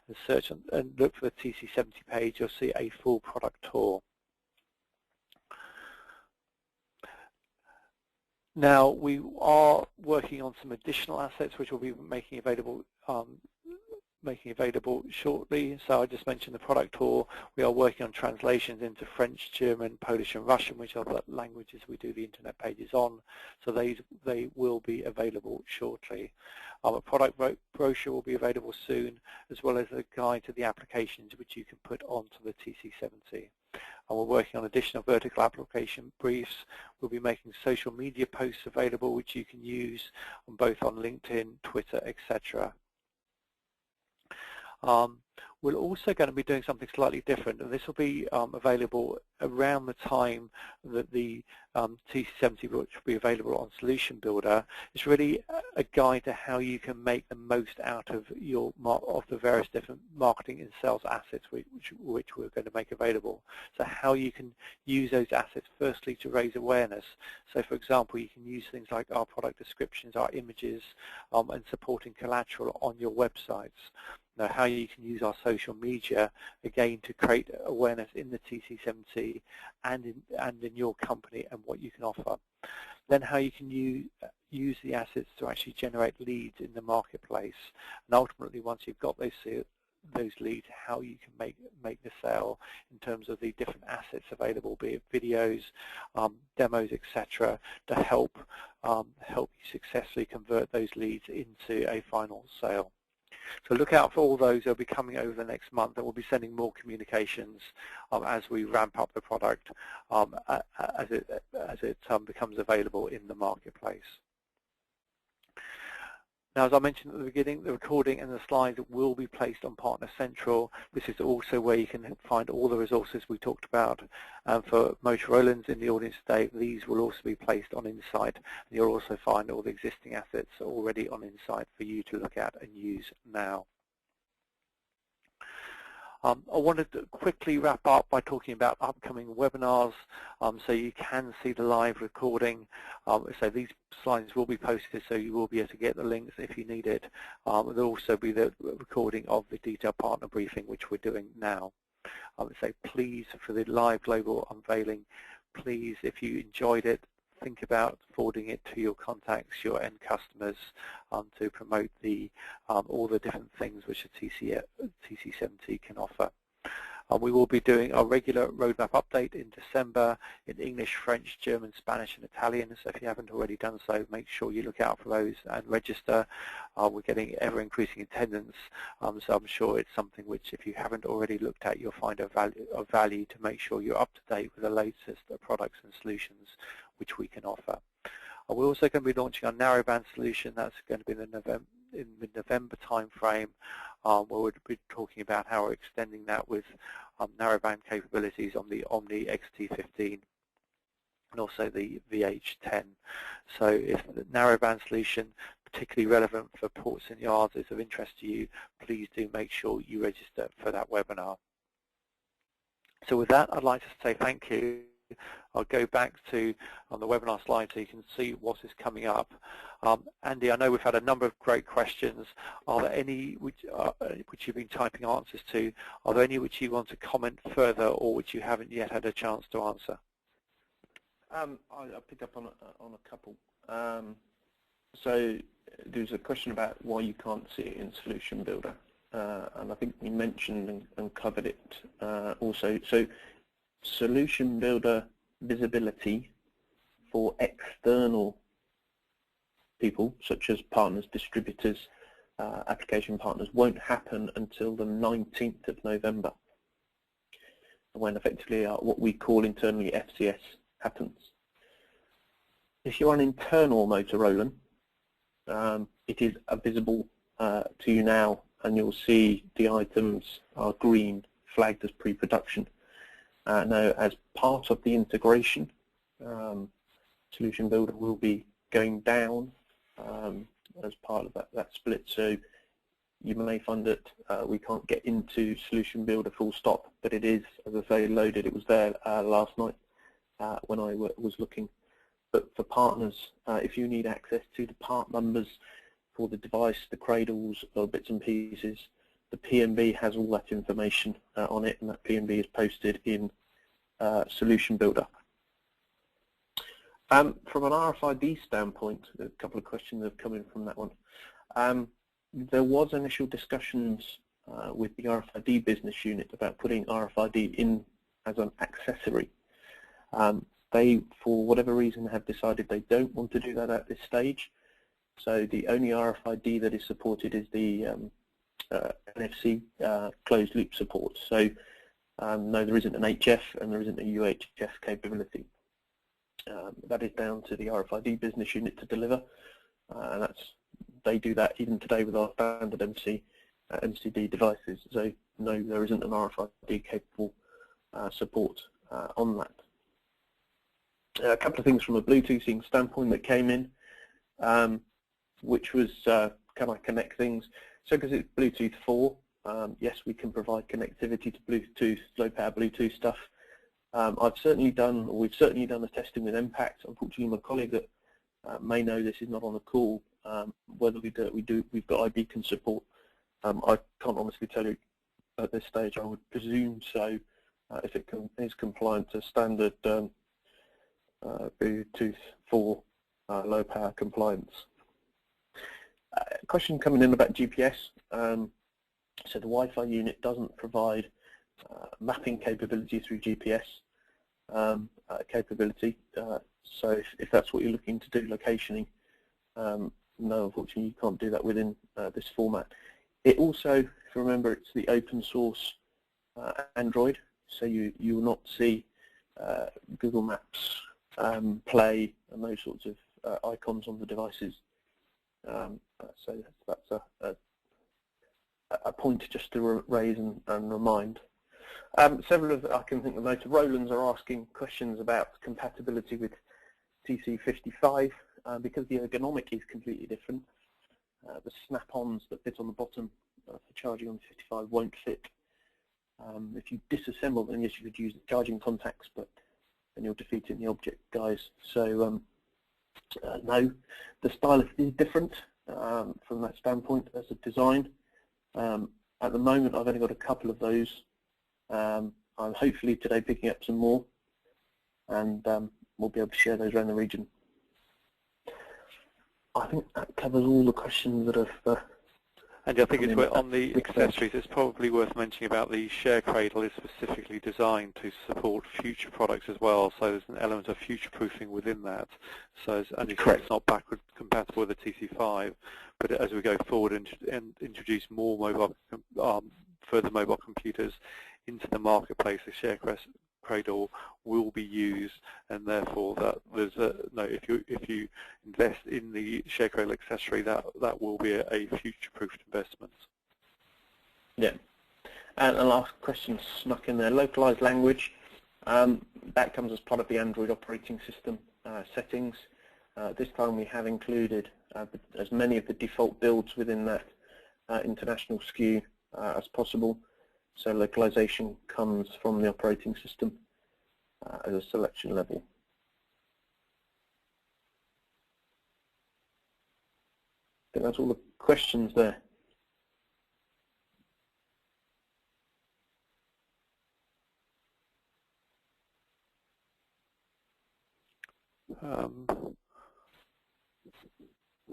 and search and look for the TC70 page, you'll see a full product tour. Now, we are working on some additional assets which we'll be making available shortly. So I just mentioned the product tour. We are working on translations into French, German, Polish, and Russian, which are the languages we do the internet pages on. So they will be available shortly. A product brochure will be available soon, as well as a guide to the applications which you can put onto the TC70. And we're working on additional vertical application briefs. We'll be making social media posts available, which you can use both on LinkedIn, Twitter, etc. We're also going to be doing something slightly different, and this will be available around the time that the TC70, which will be available on Solution Builder. It's really a guide to how you can make the most out of the various different marketing and sales assets which we're going to make available. So how you can use those assets firstly to raise awareness. So for example, you can use things like our product descriptions, our images, and supporting collateral on your websites. Now, how you can use our social media, again, to create awareness in the TC70 and in your company and what you can offer. Then how you can use the assets to actually generate leads in the marketplace. And ultimately, once you've got those leads, how you can make the sale in terms of the different assets available, be it videos, demos, etc., to help you successfully convert those leads into a final sale. So look out for all those. They'll be coming over the next month, and we'll be sending more communications as we ramp up the product as it becomes available in the marketplace. Now, as I mentioned at the beginning, the recording and the slides will be placed on Partner Central. This is also where you can find all the resources we talked about. For Motorolans in the audience today, these will also be placed on Insight, and you'll also find all the existing assets already on Insight for you to look at and use now. I wanted to quickly wrap up by talking about upcoming webinars, so you can see the live recording. So these slides will be posted, so you will be able to get the links if you need it. There'll also be the recording of the detailed partner briefing, which we're doing now. So please, for the live global unveiling, please, if you enjoyed it, think about forwarding it to your contacts, your end customers, to promote all the different things which a TC70 can offer. We will be doing our regular roadmap update in December in English, French, German, Spanish, and Italian. So if you haven't already done so, make sure you look out for those and register. We're getting ever-increasing attendance, so I'm sure it's something which, if you haven't already looked at, you'll find of value to make sure you're up to date with the latest products and solutions which we can offer. We're also going to be launching our narrowband solution. That's going to be in the November timeframe, where we'll be talking about how we're extending that with narrowband capabilities on the Omni XT15 and also the VH10. So if the narrowband solution, particularly relevant for ports and yards, is of interest to you, please do make sure you register for that webinar. So with that, I'd like to say thank you. I'll go back to on the webinar slide so you can see what is coming up. Andy, I know we've had a number of great questions. Are there any which you've been typing answers to? Are there any which you want to comment further or which you haven't yet had a chance to answer? I'll pick up on a couple. So there's a question about why you can't see it in Solution Builder, and I think we mentioned and covered it also. So Solution Builder visibility for external people, such as partners, distributors, application partners, won't happen until the 19th of November, when effectively what we call internally FCS happens. If you're an internal motor Roland, it is visible to you now, and you'll see the items are green, flagged as pre-production. Now, as part of the integration, Solution Builder will be going down as part of that split. So you may find that we can't get into Solution Builder full stop, but it is, as I say, loaded. It was there last night when I was looking. But for partners, if you need access to the part numbers for the device, the cradles, or bits and pieces, the PMB has all that information on it, and that PMB is posted in Solution Builder. From an RFID standpoint, a couple of questions have come in from that one. There was initial discussions with the RFID business unit about putting RFID in as an accessory. They, for whatever reason, have decided they don't want to do that at this stage. So the only RFID that is supported is the NFC closed loop support. So no, there isn't an HF and there isn't a UHF capability. That is down to the RFID business unit to deliver, and they do that even today with our standard MCD devices. So no, there isn't an RFID capable support on that. A couple of things from a Bluetoothing standpoint that came in, which was can I connect things? So because it's Bluetooth 4, yes, we can provide connectivity to Bluetooth, low power Bluetooth stuff. We've certainly done a testing with Impact. Unfortunately, my colleague that may know this is not on the call. Whether we do, we've got iBeacon support. I can't honestly tell you at this stage. I would presume so, if it is compliant to standard Bluetooth 4 low power compliance. Question coming in about GPS. So the Wi-Fi unit doesn't provide mapping capability through GPS capability. So if that's what you're looking to do, locationing, no, unfortunately you can't do that within this format. It also, if you remember, it's the open source Android, so you will not see Google Maps, Play, and those sorts of icons on the devices. So that's a point just to raise and remind. Several of I can think the Motorolans are asking questions about compatibility with TC55 because the ergonomic is completely different. The snap-ons that fit on the bottom for charging on 55 won't fit. If you disassemble them, yes, you could use the charging contacts, but then you're defeating the object, guys. So no, the stylus is different from that standpoint as a design. At the moment, I've only got a couple of those. I'm hopefully today picking up some more, and we'll be able to share those around the region. I think that covers all the questions that have. And I think it's on the accessories, it's probably worth mentioning about the share cradle is specifically designed to support future products as well, so there's an element of future-proofing within that. So and it's not backward compatible with the TC5, but as we go forward and introduce more mobile, further mobile computers into the marketplace, the share cradle will be used, and therefore that there's if you invest in the share cradle accessory, that will be a future-proofed investment. Yeah, and the last question snuck in there: localized language. That comes as part of the Android operating system settings. This time we have included as many of the default builds within that international SKU as possible. So localization comes from the operating system as a selection level. I think that's all the questions there.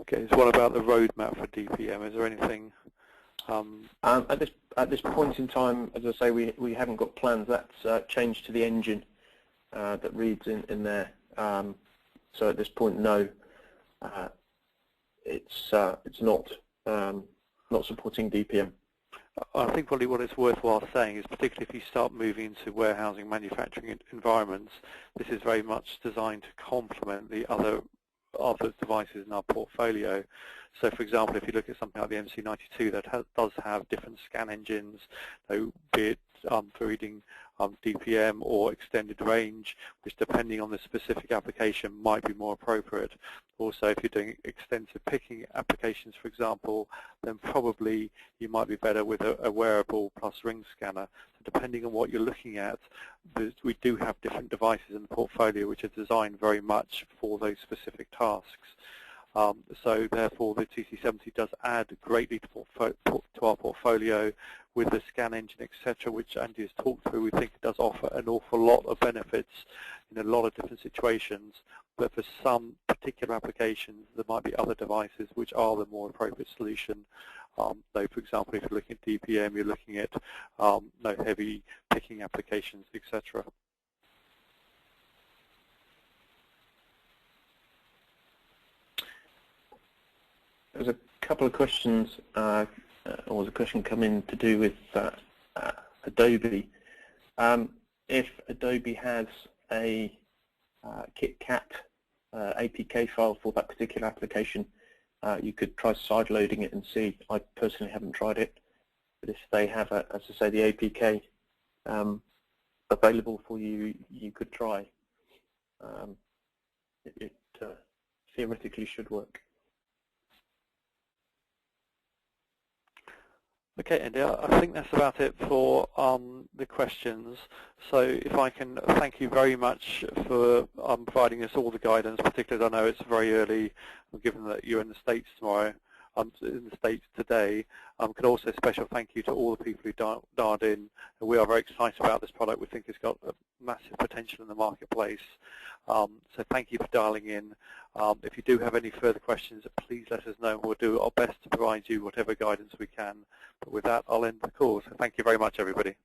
Okay, so what about the roadmap for DPM? Is there anything? At this point in time, as I say, we haven't got plans. That's changed to the engine that reads in there. So at this point, no, it's not supporting DPM. I think probably what it's worthwhile saying is, particularly if you start moving into warehousing manufacturing environments, this is very much designed to complement the other devices in our portfolio. So, for example, if you look at something like the MC92 that does have different scan engines, so be it for reading DPM or extended range, which depending on the specific application might be more appropriate. Also, if you're doing extensive picking applications, for example, then probably you might be better with a wearable plus ring scanner. So depending on what you're looking at, we do have different devices in the portfolio which are designed very much for those specific tasks. So therefore the TC70 does add greatly to our portfolio with the scan engine, etc., which Andy has talked through. We think it does offer an awful lot of benefits in a lot of different situations, but for some particular applications there might be other devices which are the more appropriate solution. So for example, if you're looking at DPM, you're looking at no heavy picking applications, etc. There's a couple of questions, or there's a question come in to do with Adobe. If Adobe has a KitKat APK file for that particular application, you could try sideloading it and see. I personally haven't tried it, but if they have, as I say, the APK available for you, you could try. It theoretically should work. Okay, Andy, I think that's about it for the questions. So if I can thank you very much for providing us all the guidance, particularly as I know it's very early, given that you're in the States tomorrow, in the States today. Could also special thank you to all the people who dialed in. We are very excited about this product. We think it's got a massive potential in the marketplace. So thank you for dialing in. If you do have any further questions, please let us know. We'll do our best to provide you whatever guidance we can. But with that, I'll end the call. So thank you very much, everybody.